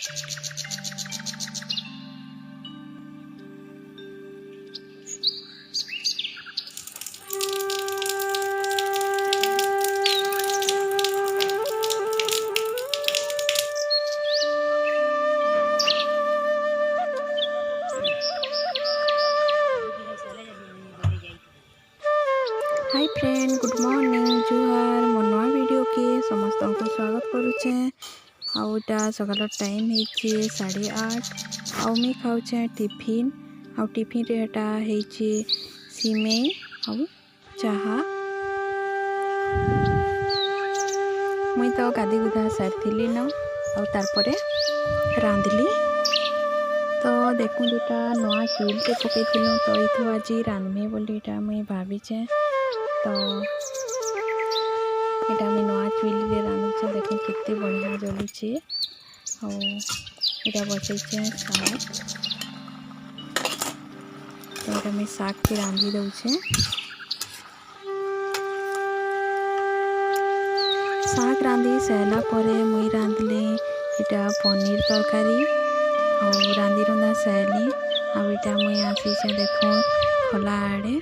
हाय friend, good morning, जुहार। मो नवा वीडियो के समस्त को स्वागत करुचे। आउटा सकाल टाइम है 8:30। आउ मी खाऊचे टिफिन। आउ टिफिन रे हटा है सिमेई आउ चाहा। मुई तो गाधी गुधा सारी न आउ तारपरे रांधली। तो देखूँ दुटा नुआ चुल के पकई तो ये आज रांधमे बोली मुई भावीचे। तो यहाँ मुझे नुआ चुल रे रांधुचे। देखो कितने बढ़िया जलुचे। यहाँ बसैचे साग। तो यहाँ मुझे साग के रांधि दौचे। साग रांधि सारा पर मुई रांधली यहाँ पनीर तरकारी और रांधि रुंधा सारी। आटा मुई आसीचे देखो खोला आड़े।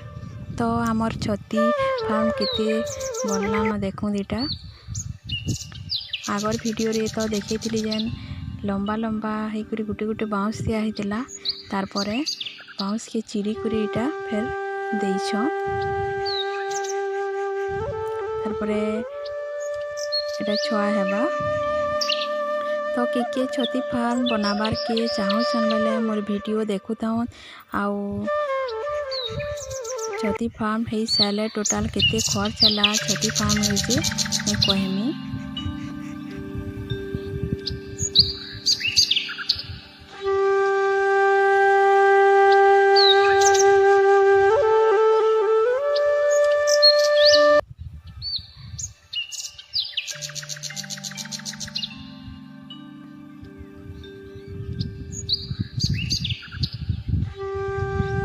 तो आमर छती फार्म केते बनला न देखूँ दीटा। आगर वीडियो रे तो देखी जेन लंबा लंबा होकर गुटे गुटे बाउंस दिया होता। तारपरे बाउंस के चिरी कर इटा फिर देछन। तारपरे एटा छुआ हेबा। तो के छती फार्म बनाबार के चाहून बेले मोर वीडियो देखुताऊँ। आउ छती फार्म है सारे टोटाल केते खर्च है छती फार्म होइसे कहमी।